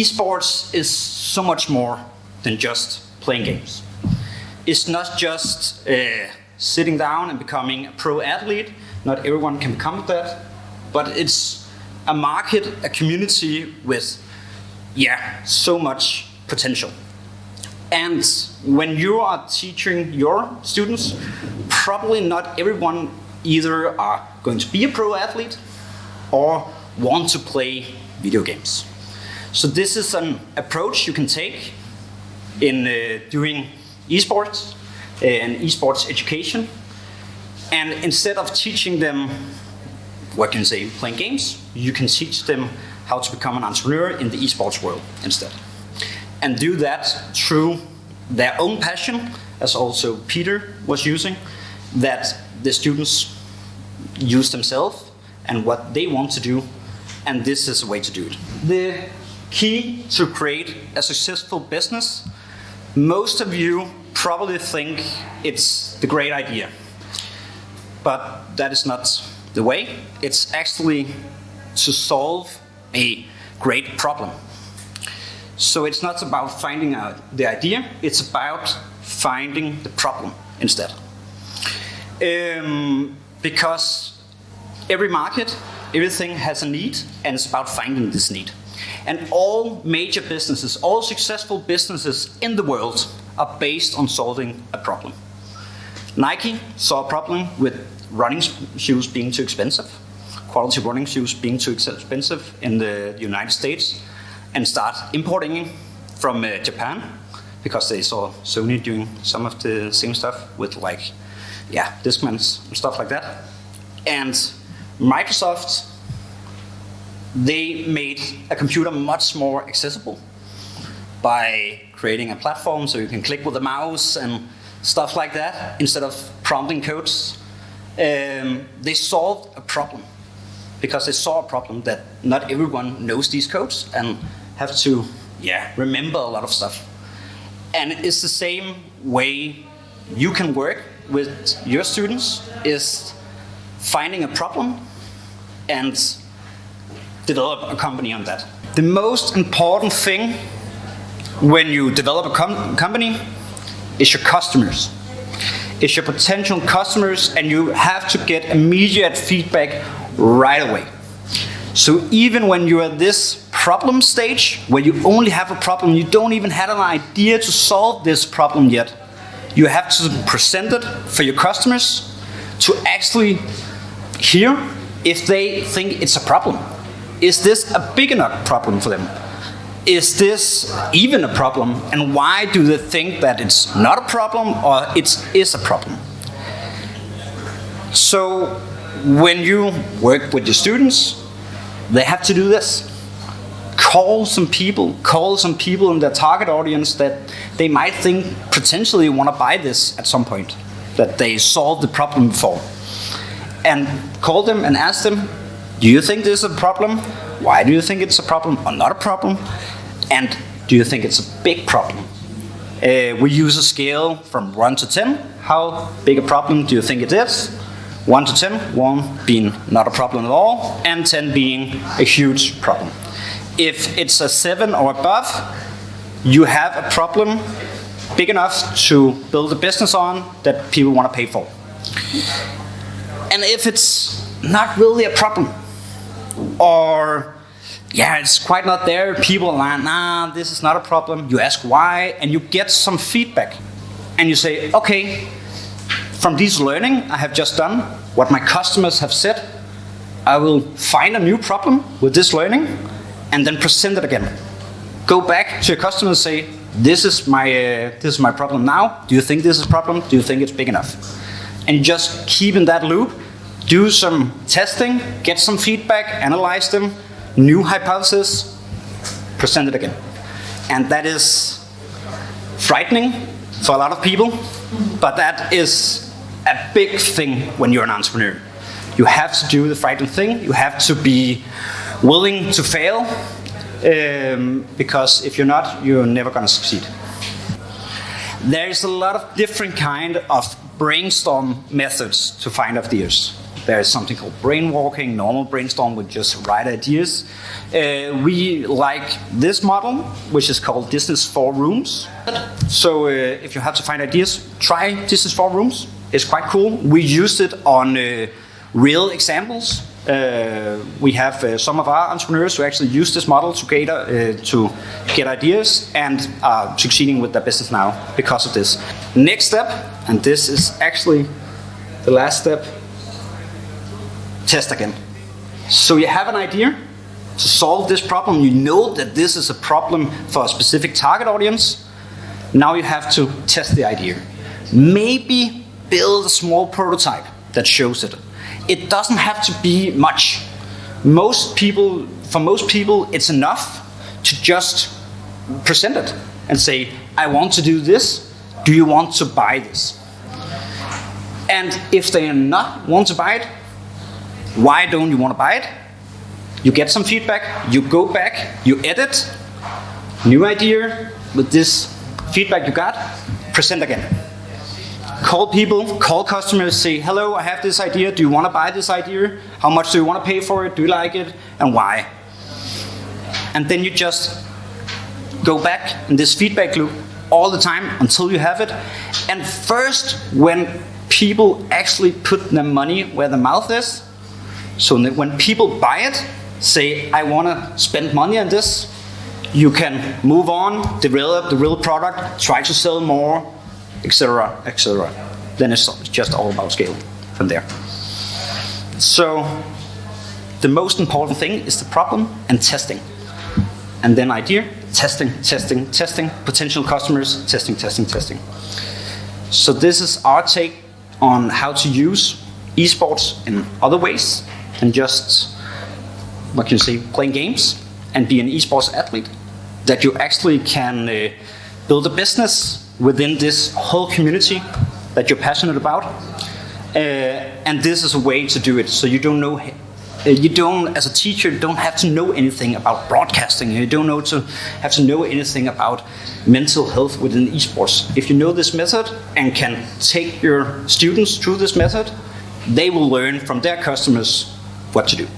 esports is so much more than just playing games. It's not just sitting down and becoming a pro athlete. Not everyone can become that, but it's a market, a community with, so much potential. And when you are teaching your students, probably not everyone either are going to be a pro athlete or want to play video games. So this is an approach you can take in doing esports and esports education. And instead of teaching them, playing games, you can teach them how to become an entrepreneur in the esports world instead. And do that through their own passion, as also Peter was using, that the students use themselves and what they want to do, and this is a way to do it. The key to create a successful business, most of you probably think it's the great idea, but that is not the way. It's actually to solve a great problem. So it's not about finding out the idea, it's about finding the problem instead. Because every market, everything has a need, and it's about finding this need. And all major businesses, all successful businesses in the world are based on solving a problem. Nike saw a problem with running shoes being too expensive, quality running shoes being too expensive in the United States, and start importing from Japan, because they saw Sony doing some of the same stuff with Discmans and stuff like that. And Microsoft, they made a computer much more accessible by creating a platform so you can click with the mouse and stuff like that instead of prompting codes. They solved a problem because they saw a problem that not everyone knows these codes and have to remember a lot of stuff. And it's the same way you can work with your students, is finding a problem and develop a company on that. The most important thing when you develop a company is your customers. It's your potential customers, and you have to get immediate feedback right away. So even when you're at this problem stage, where you only have a problem, you don't even have an idea to solve this problem yet, you have to present it for your customers to actually hear if they think it's a problem. Is this a big enough problem for them? Is this even a problem? And why do they think that it's not a problem or it is a problem? So when you work with your students, they have to do this. Call some people in their target audience that they might think potentially want to buy this at some point, that they solved the problem before. And call them and ask them, do you think this is a problem? Why do you think it's a problem or not a problem? And do you think it's a big problem? We use a scale from 1 to 10. How big a problem do you think it is? 1 to 10, 1 being not a problem at all, and 10 being a huge problem. If it's a 7 or above, you have a problem big enough to build a business on that people want to pay for. And if it's not really a problem, or it's quite not there, people are like, nah, this is not a problem, you ask why, and you get some feedback. And you say, okay, from this learning I have just done, what my customers have said, I will find a new problem with this learning, and then present it again. Go back to your customer and say, this is my problem now. Do you think this is a problem? Do you think it's big enough? And just keep in that loop, do some testing, get some feedback, analyze them, new hypothesis, present it again. And that is frightening for a lot of people, but that is a big thing when you're an entrepreneur. You have to do the frightening thing. You have to be willing to fail, because if you're not, you're never going to succeed. There's a lot of different kind of brainstorm methods to find ideas. There is something called brainwalking, normal brainstorm with just write ideas. We like this model, which is called Business 4 Rooms. So if you have to find ideas, try Business 4 Rooms. It's quite cool. We used it on real examples. We have some of our entrepreneurs who actually use this model to get ideas and are succeeding with their business now because of this. Next step, and this is actually the last step, test again. So you have an idea to solve this problem. You know that this is a problem for a specific target audience. Now you have to test the idea. Maybe build a small prototype that shows it. It doesn't have to be much. For most people, it's enough to just present it and say, I want to do this. Do you want to buy this? And if they not want to buy it, why don't you want to buy it? You get some feedback, you go back, you edit, new idea with this feedback you got, present again. Call people, call customers, say, hello, I have this idea, do you want to buy this idea? How much do you want to pay for it? Do you like it? And why? And then you just go back in this feedback loop all the time until you have it. And first, when people actually put their money where the mouth is, so when people buy it, say, I want to spend money on this, you can move on, develop the real product, try to sell more, etc., etc. Then it's just all about scaling from there. So the most important thing is the problem and testing. And then idea, testing, testing, testing, potential customers, testing, testing, testing. So this is our take on how to use esports in other ways than just, what can you say, playing games and be an esports athlete. That you actually can build a business within this whole community that you're passionate about. And this is a way to do it. So you don't, as a teacher, don't have to know anything about broadcasting. You don't have to know anything about mental health within esports. If you know this method and can take your students through this method, they will learn from their customers what to do.